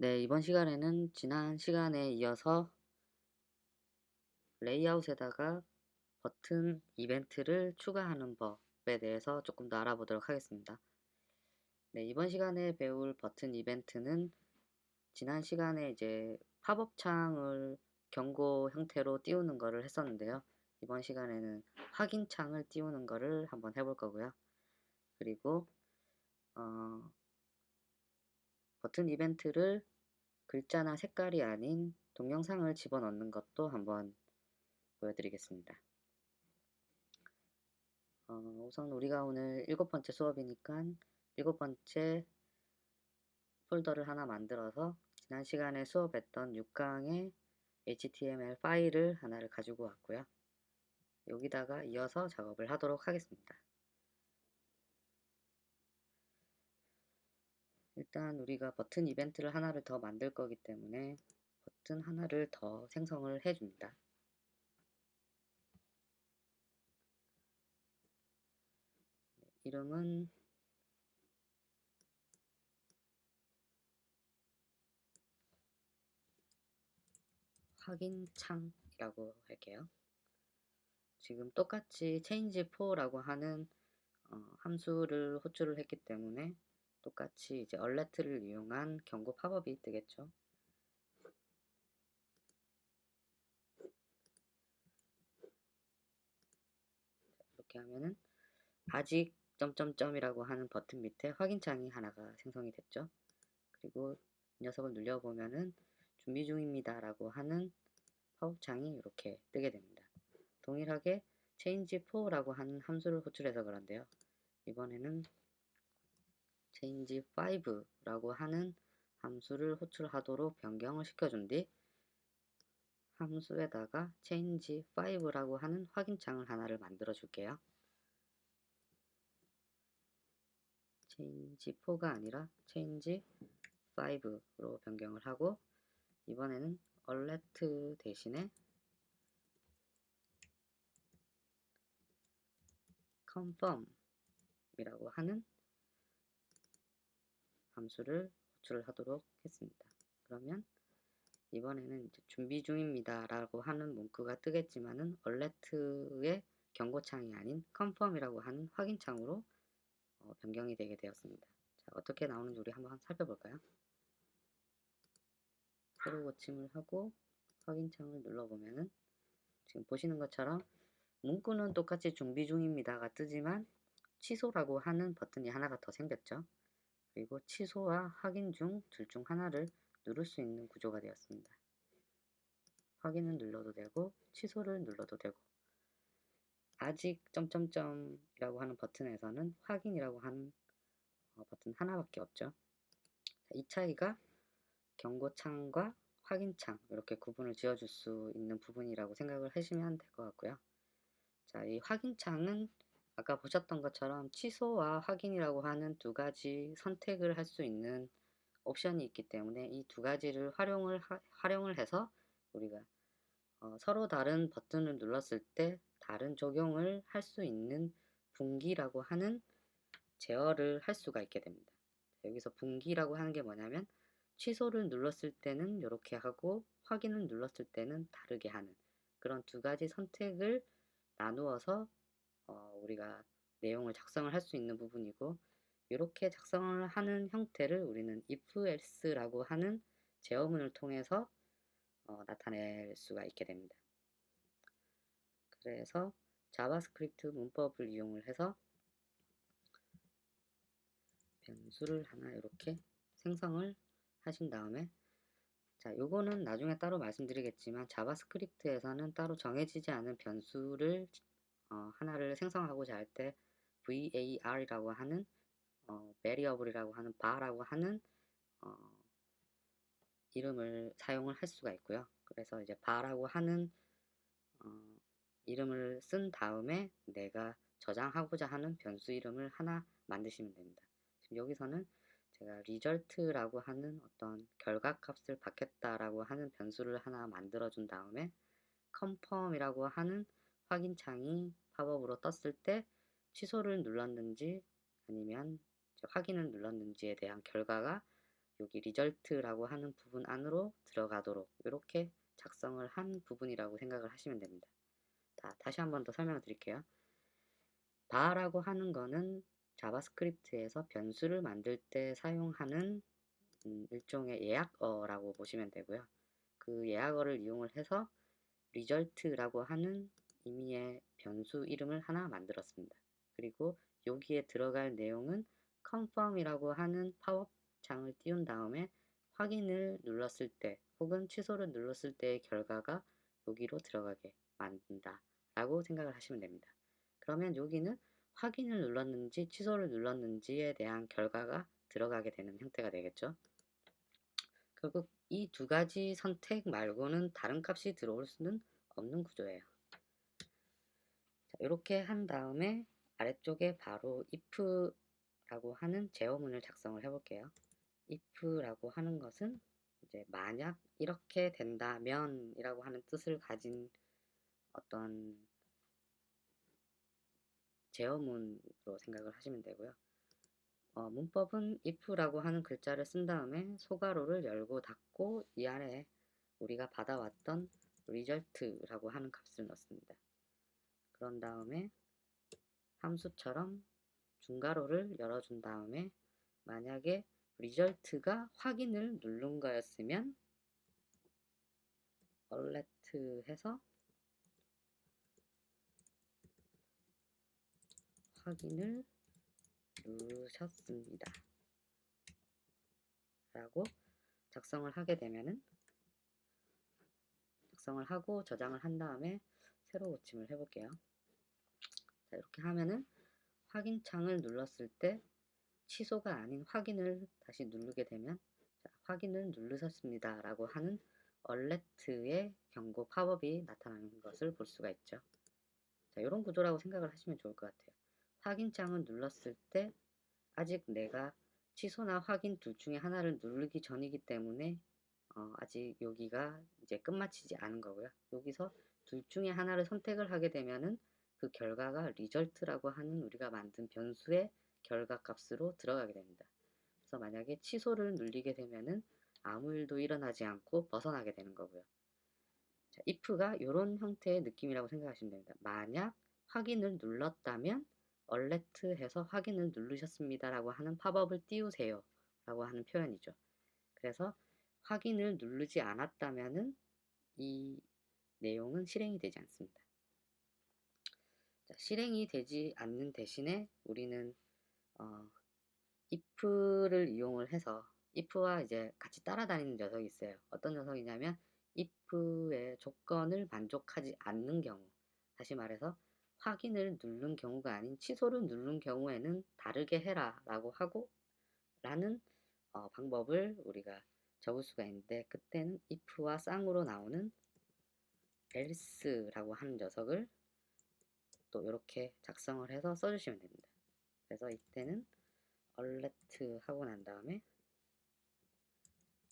네, 이번 시간에는 지난 시간에 이어서 레이아웃에다가 버튼 이벤트를 추가하는 법에 대해서 조금 더 알아보도록 하겠습니다. 네, 이번 시간에 배울 버튼 이벤트는 지난 시간에 이제 팝업 창을 경고 형태로 띄우는 거를 했었는데요. 이번 시간에는 확인 창을 띄우는 거를 한번 해볼 거고요. 그리고 버튼 이벤트를 글자나 색깔이 아닌 동영상을 집어넣는 것도 한번 보여드리겠습니다. 우선 우리가 오늘 7번째 수업이니까 7번째 폴더를 하나 만들어서 지난 시간에 수업했던 6강의 HTML 파일을 하나를 가지고 왔고요. 여기다가 이어서 작업을 하도록 하겠습니다. 일단 우리가 버튼 이벤트를 하나를 더 만들 거기 때문에 버튼 하나를 더 생성을 해줍니다. 이름은 확인창이라고 할게요. 지금 똑같이 change4라고 하는 함수를 호출을 했기 때문에 똑같이 이제 alert를 이용한 경고 팝업이 뜨겠죠. 이렇게 하면은 아직 점점점이라고 하는 버튼 밑에 확인창이 하나가 생성이 됐죠. 그리고 이 녀석을 눌려보면은 준비 중입니다 라고 하는 팝업창이 이렇게 뜨게 됩니다. 동일하게 change4라고 하는 함수를 호출해서 그런데요. 이번에는 change5라고 하는 함수를 호출하도록 변경을 시켜준 뒤 함수에다가 change5라고 하는 확인창을 하나를 만들어 줄게요. change4가 아니라 change5로 변경을 하고 이번에는 alert 대신에 confirm이라고 하는 함수를 호출을 하도록 했습니다. 그러면 이번에는 이제 준비 중입니다 라고 하는 문구가 뜨겠지만은 alert의 경고창이 아닌 confirm이라고 하는 확인창으로 변경이 되게 되었습니다. 자, 어떻게 나오는지 우리 한번 살펴볼까요? 새로 고침을 하고 확인창을 눌러보면은 지금 보시는 것처럼 문구는 똑같이 준비 중입니다가 뜨지만 취소라고 하는 버튼이 하나가 더 생겼죠. 그리고 취소와 확인 중 둘 중 하나를 누를 수 있는 구조가 되었습니다. 확인을 눌러도 되고 취소를 눌러도 되고 아직 점점점이라고 하는 버튼에서는 확인이라고 하는 버튼 하나밖에 없죠. 이 차이가 경고창과 확인창 이렇게 구분을 지어줄 수 있는 부분이라고 생각을 하시면 될 것 같고요. 자, 이 확인창은 아까 보셨던 것처럼 취소와 확인이라고 하는 두 가지 선택을 할 수 있는 옵션이 있기 때문에 이 두 가지를 활용을 해서 우리가 서로 다른 버튼을 눌렀을 때 다른 적용을 할 수 있는 분기라고 하는 제어를 할 수가 있게 됩니다. 여기서 분기라고 하는 게 뭐냐면 취소를 눌렀을 때는 이렇게 하고 확인을 눌렀을 때는 다르게 하는 그런 두 가지 선택을 나누어서 우리가 내용을 작성을 할 수 있는 부분이고 이렇게 작성을 하는 형태를 우리는 if else라고 하는 제어문을 통해서 나타낼 수가 있게 됩니다. 그래서 자바스크립트 문법을 이용을 해서 변수를 하나 이렇게 생성을 하신 다음에 자, 요거는 나중에 따로 말씀드리겠지만 자바스크립트에서는 따로 정해지지 않은 변수를 하나를 생성하고자 할 때 var이라고 하는 variable이라고 하는 bar라고 하는 어, 이름을 사용을 할 수가 있고요. 그래서 이제 bar라고 하는 이름을 쓴 다음에 내가 저장하고자 하는 변수 이름을 하나 만드시면 됩니다. 지금 여기서는 제가 result라고 하는 어떤 결과값을 받겠다라고 하는 변수를 하나 만들어 준 다음에 confirm이라고 하는 확인창이 팝업으로 떴을 때 취소를 눌렀는지 아니면 확인을 눌렀는지에 대한 결과가 여기 리절트라고 하는 부분 안으로 들어가도록 이렇게 작성을 한 부분이라고 생각을 하시면 됩니다. 다시 한번 더 설명을 드릴게요. bar라고 하는 거는 자바스크립트에서 변수를 만들 때 사용하는 일종의 예약어라고 보시면 되고요. 그 예약어를 이용을 해서 result라고 하는 의미의 변수 이름을 하나 만들었습니다. 그리고 여기에 들어갈 내용은 confirm이라고 하는 팝업 창을 띄운 다음에 확인을 눌렀을 때 혹은 취소를 눌렀을 때의 결과가 여기로 들어가게 만든다 라고 생각을 하시면 됩니다. 그러면 여기는 확인을 눌렀는지 취소를 눌렀는지에 대한 결과가 들어가게 되는 형태가 되겠죠. 결국 이 두 가지 선택 말고는 다른 값이 들어올 수는 없는 구조예요. 자, 이렇게 한 다음에 아래쪽에 바로 if라고 하는 제어문을 작성을 해볼게요. if라고 하는 것은 이제 만약 이렇게 된다면 이라고 하는 뜻을 가진 어떤 제어문으로 생각을 하시면 되고요. 문법은 if라고 하는 글자를 쓴 다음에 소괄호를 열고 닫고 이 안에 우리가 받아왔던 result라고 하는 값을 넣습니다. 그런 다음에 함수처럼 중괄호를 열어준 다음에 만약에 result가 확인을 누른 거였으면 alert 해서 확인을 누르셨습니다 라고 작성을 하게 되면은 작성을 하고 저장을 한 다음에 새로 고침을 해볼게요. 자, 이렇게 하면은 확인창을 눌렀을 때 취소가 아닌 확인을 다시 누르게 되면 자, 확인을 누르셨습니다 라고 하는 alert의 경고 팝업이 나타나는 것을 볼 수가 있죠. 자, 이런 구조라고 생각을 하시면 좋을 것 같아요. 확인창을 눌렀을 때 아직 내가 취소나 확인 둘 중에 하나를 누르기 전이기 때문에 아직 여기가 이제 끝마치지 않은 거고요. 여기서 둘 중에 하나를 선택을 하게 되면은 그 결과가 result라고 하는 우리가 만든 변수의 결과 값으로 들어가게 됩니다. 그래서 만약에 취소를 눌리게 되면은 아무 일도 일어나지 않고 벗어나게 되는 거고요. 자, if가 이런 형태의 느낌이라고 생각하시면 됩니다. 만약 확인을 눌렀다면 alert 해서 확인을 누르셨습니다 라고 하는 팝업을 띄우세요 라고 하는 표현이죠. 그래서 확인을 누르지 않았다면은 이 내용은 실행이 되지 않습니다. 자, 실행이 되지 않는 대신에 우리는 if를 이용을 해서 if와 이제 같이 따라다니는 녀석이 있어요. 어떤 녀석이냐면 if의 조건을 만족하지 않는 경우, 다시 말해서 확인을 누른 경우가 아닌 취소를 누른 경우에는 다르게 해라 라고 하고 라는 방법을 우리가 적을 수가 있는데 그때는 if와 쌍으로 나오는 else라고 하는 녀석을 또 이렇게 작성을 해서 써주시면 됩니다. 그래서 이때는 alert 하고 난 다음에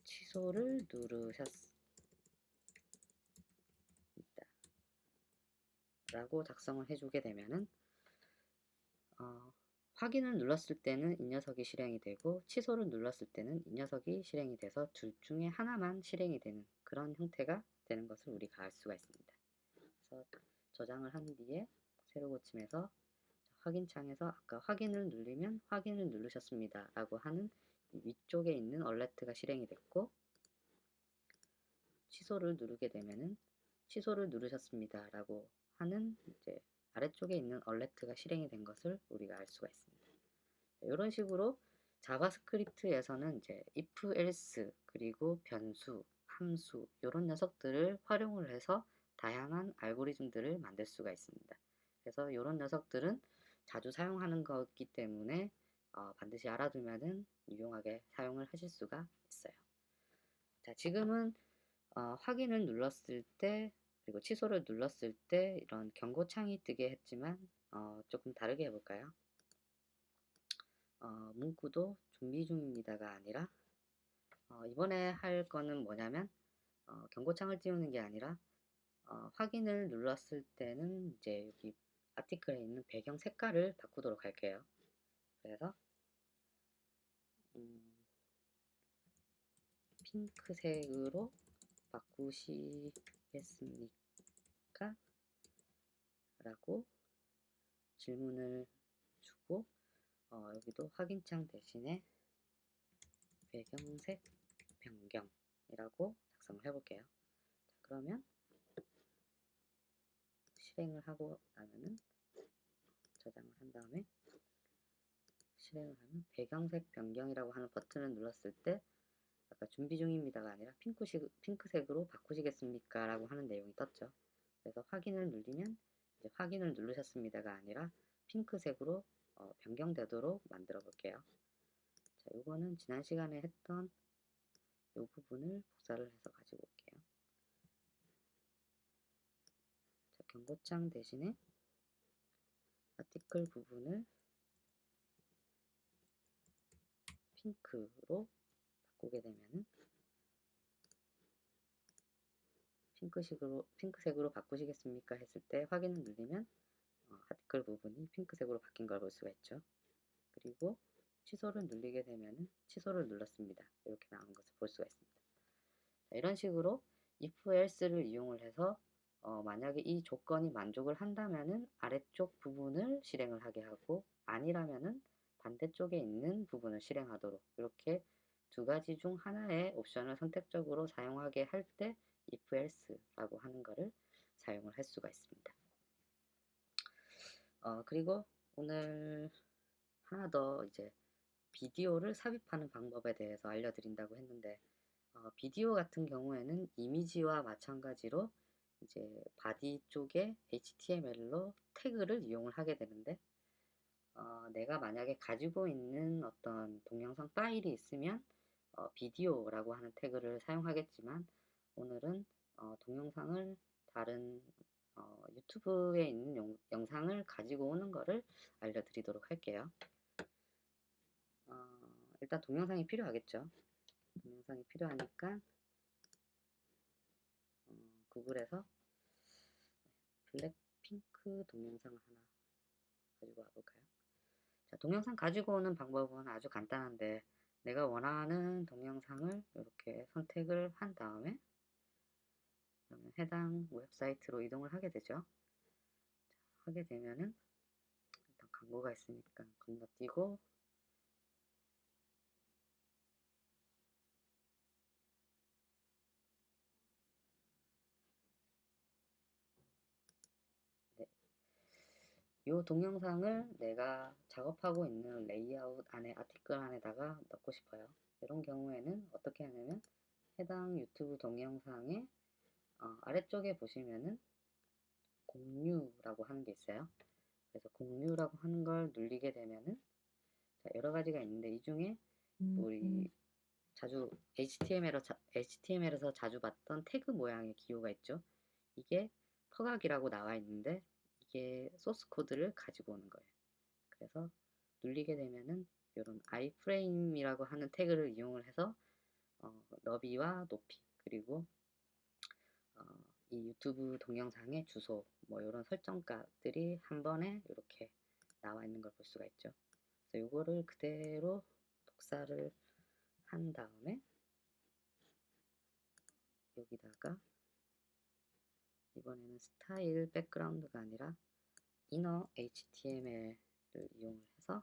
취소를 누르셨습니다 라고 작성을 해주게 되면은 확인을 눌렀을 때는 이 녀석이 실행이 되고 취소를 눌렀을 때는 이 녀석이 실행이 돼서 둘 중에 하나만 실행이 되는 그런 형태가 되는 것을 우리가 알 수가 있습니다. 그래서 저장을 한 뒤에 새로 고침해서 확인창에서 아까 확인을 누르면 확인을 누르셨습니다 라고 하는 위쪽에 있는 alert가 실행이 됐고 취소를 누르게 되면은 취소를 누르셨습니다 라고 하는 이제 아래쪽에 있는 alert가 실행이 된 것을 우리가 알 수가 있습니다. 이런 식으로 자바스크립트에서는 이제 if, else, 그리고 변수, 함수 이런 녀석들을 활용을 해서 다양한 알고리즘들을 만들 수가 있습니다. 그래서 이런 녀석들은 자주 사용하는 거기 때문에 반드시 알아두면은 유용하게 사용을 하실 수가 있어요. 자, 지금은 확인을 눌렀을 때 그리고 취소를 눌렀을 때 이런 경고창이 뜨게 했지만 조금 다르게 해볼까요? 문구도 준비 중입니다가 아니라 이번에 할 거는 뭐냐면 경고창을 띄우는 게 아니라 확인을 눌렀을 때는 이제 여기 아티클에 있는 배경 색깔을 바꾸도록 할게요. 그래서 핑크색으로 바꾸시겠습니까? 라고 질문을 주고 여기도 확인창 대신에 배경색 변경이라고 작성을 해볼게요. 자, 그러면 실행을 하고 나면은 저장을 한 다음에 실행을 하면 배경색 변경이라고 하는 버튼을 눌렀을 때 아까 준비 중입니다가 아니라 핑크색으로 바꾸시겠습니까? 라고 하는 내용이 떴죠. 그래서 확인을 누르면 이제 확인을 누르셨습니다가 아니라 핑크색으로 변경되도록 만들어 볼게요. 자, 요거는 지난 시간에 했던 요 부분을 복사를 해서 가지고 올게요. 자, 경고창 대신에 아티클 부분을 핑크로 바꾸게 되면은 핑크색으로 바꾸시겠습니까? 했을 때 확인을 누르면 아티클 부분이 핑크색으로 바뀐 걸 볼 수가 있죠. 그리고 취소를 누르게 되면 취소를 눌렀습니다. 이렇게 나온 것을 볼 수가 있습니다. 자, 이런 식으로 if else를 이용을 해서 만약에 이 조건이 만족을 한다면은 아래쪽 부분을 실행을 하게 하고 아니라면은 반대쪽에 있는 부분을 실행하도록 이렇게 두 가지 중 하나의 옵션을 선택적으로 사용하게 할 때 if else라고 하는 것을 사용을 할 수가 있습니다. 그리고 오늘 하나 더 이제 비디오를 삽입하는 방법에 대해서 알려드린다고 했는데 비디오 같은 경우에는 이미지와 마찬가지로 이제 바디 쪽에 HTML로 태그를 이용을 하게 되는데 내가 만약에 가지고 있는 어떤 동영상 파일이 있으면 비디오라고 하는 태그를 사용하겠지만 오늘은 동영상을 다른 유튜브에 있는 영상을 가지고 오는 것을 알려드리도록 할게요. 일단 동영상이 필요하겠죠. 동영상이 필요하니까 구글에서 블랙핑크 동영상을 하나 가지고 와볼까요? 자, 동영상 가지고 오는 방법은 아주 간단한데 내가 원하는 동영상을 이렇게 선택을 한 다음에 그러면 해당 웹사이트로 이동을 하게 되죠. 자, 하게 되면은 일단 광고가 있으니까 건너뛰고 네. 이 동영상을 내가 작업하고 있는 레이아웃 안에 아티클 안에다가 넣고 싶어요. 이런 경우에는 어떻게 하냐면 해당 유튜브 동영상의 아래쪽에 보시면은 공유라고 하는 게 있어요. 그래서 공유라고 하는 걸 누르게 되면은 자, 여러 가지가 있는데 이 중에 우리 자주 HTML에서 자주 봤던 태그 모양의 기호가 있죠. 이게 터각이라고 나와 있는데 이게 소스 코드를 가지고 오는 거예요. 그래서 누르게 되면은 이런 iframe이라고 하는 태그를 이용을 해서 너비와 높이 그리고 이 유튜브 동영상의 주소 뭐 이런 설정값들이 한 번에 이렇게 나와 있는 걸 볼 수가 있죠. 그래서 이거를 그대로 복사를 한 다음에 여기다가 이번에는 스타일 백그라운드가 아니라 이너 HTML을 이용을 해서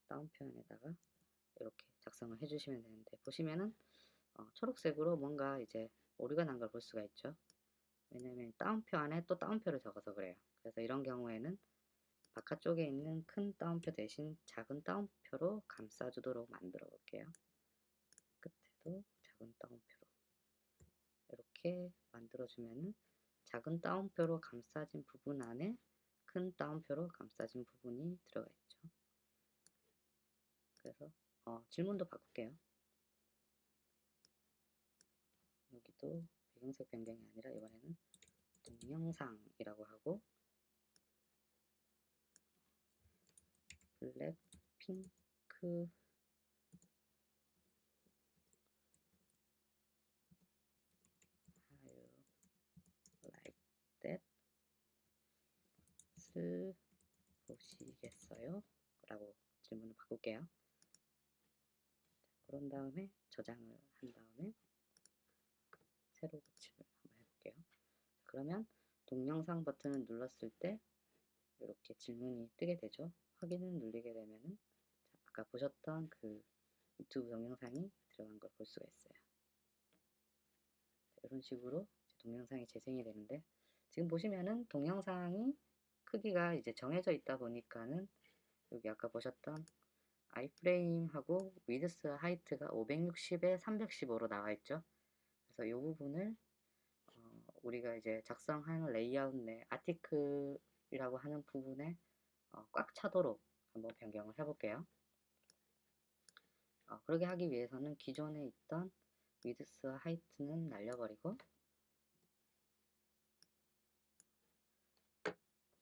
다운표현에다가 이렇게 작성을 해주시면 되는데 보시면은 초록색으로 뭔가 이제 오류가 난 걸 볼 수가 있죠. 왜냐면 다운표 안에 또 다운표를 적어서 그래요. 그래서 이런 경우에는 바깥쪽에 있는 큰 다운표 대신 작은 다운표로 감싸주도록 만들어 볼게요. 끝에도 작은 다운표로 이렇게 만들어주면은 작은 다운표로 감싸진 부분 안에 큰 다운표로 감싸진 부분이 들어가 있죠. 그래서 질문도 바꿀게요. 여기도 배경색 변경이 아니라 이번에는 동영상이라고 하고 블랙핑크 How you like that? 보시겠어요? 라고 질문을 바꿀게요. 그런 다음에 저장을 한 다음에 새로 고침을 한번 해볼게요. 그러면 동영상 버튼을 눌렀을 때 이렇게 질문이 뜨게 되죠. 확인을 누르게 되면은 아까 보셨던 그 유튜브 동영상이 들어간 걸 볼 수가 있어요. 이런 식으로 동영상이 재생이 되는데, 지금 보시면은 동영상이 크기가 이제 정해져 있다 보니까는 여기 아까 보셨던 아이프레임하고 위드스 하이트가 560에 315로 나와 있죠. 그래서 이 부분을 우리가 이제 작성한 레이아웃 내 아티클이라고 하는 부분에 꽉 차도록 한번 변경을 해볼게요. 그렇게 하기 위해서는 기존에 있던 위드스와 하이트는 날려버리고,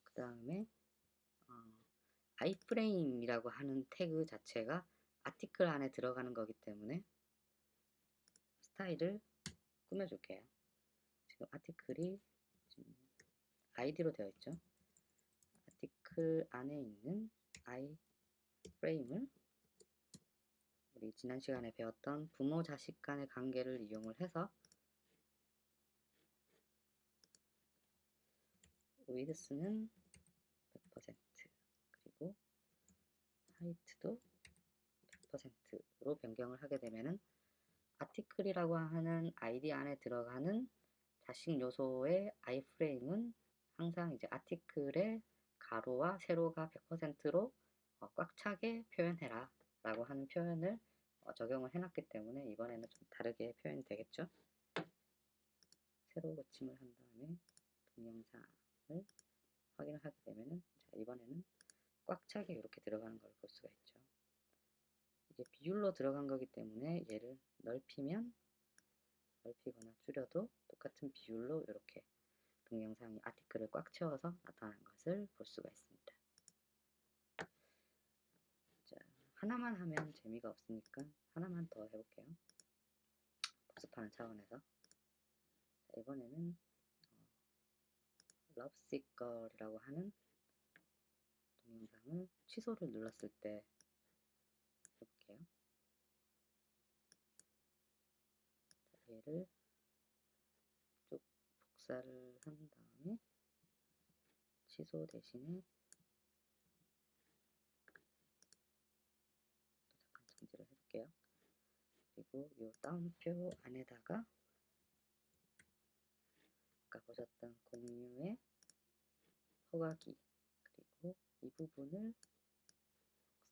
그 다음에 아이프레임이라고 하는 태그 자체가 아티클 안에 들어가는 거기 때문에 스타일을 꾸며줄게요. 지금 아티클이 지금 아이디로 되어 있죠. 아티클 안에 있는 아이프레임을 우리 지난 시간에 배웠던 부모 자식 간의 관계를 이용을 해서 위드스는 100% 그리고 하이트도 100%로 변경을 하게 되면은 아티클이라고 하는 아이디 안에 들어가는 자식 요소의 아이프레임은 항상 이제 아티클의 가로와 세로가 100%로 꽉 차게 표현해라 라고 하는 표현을 적용을 해놨기 때문에 이번에는 좀 다르게 표현이 되겠죠. 새로 고침을 한 다음에 동영상을 확인을 하게 되면은, 자, 이번에는 꽉 차게 이렇게 들어가는 걸 볼 수가 있죠. 이게 비율로 들어간 거기 때문에 얘를 넓히거나 줄여도 똑같은 비율로 이렇게 동영상이 아티클을 꽉 채워서 나타나는 것을 볼 수가 있습니다. 자, 하나만 하면 재미가 없으니까 하나만 더 해볼게요. 복습하는 차원에서. 자, 이번에는 러브시걸이라고 하는 동영상을 취소를 눌렀을 때 해볼게요. 자, 얘를 쭉 복사를 한 다음에 취소 대신에 또 잠깐 정지를 해둘게요. 그리고 이 다운표 안에다가 아까 보셨던 공유의 허가기, 그리고 이 부분을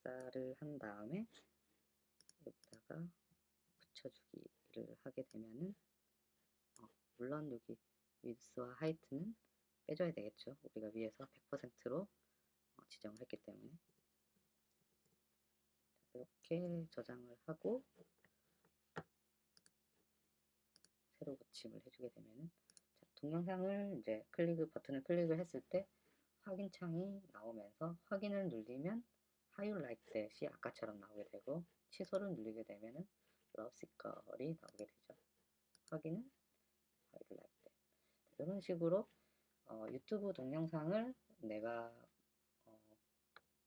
복사를 한 다음에 여기다가 붙여주기를 하게 되면은 물론 여기 위드스와 하이트는 빼줘야 되겠죠. 우리가 위에서 100%로 지정을 했기 때문에. 이렇게 저장을 하고 새로 고침을 해주게 되면은, 자, 동영상을 이제 버튼을 클릭을 했을 때 확인 창이 나오면서 확인을 누르면 How you like that이 아까처럼 나오게 되고, 취소를 누르게 되면은 러브시컬이 나오게 되죠. 확인은 How you like that. 이런 식으로 유튜브 동영상을 내가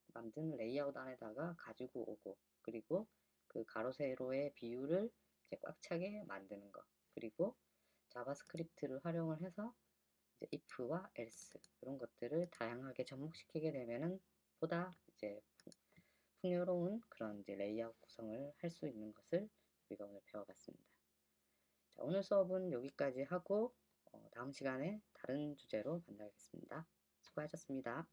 만든 레이아웃 안에다가 가지고 오고, 그리고 그 가로 세로의 비율을 이제 꽉 차게 만드는 거, 그리고 자바스크립트를 활용을 해서 이제 if와 else 이런 것들을 다양하게 접목시키게 되면은 보다 이제 풍요로운 그런 이제 레이아웃 구성을 할 수 있는 것을 우리가 오늘 배워봤습니다. 자, 오늘 수업은 여기까지 하고 다음 시간에 다른 주제로 만나겠습니다. 수고하셨습니다.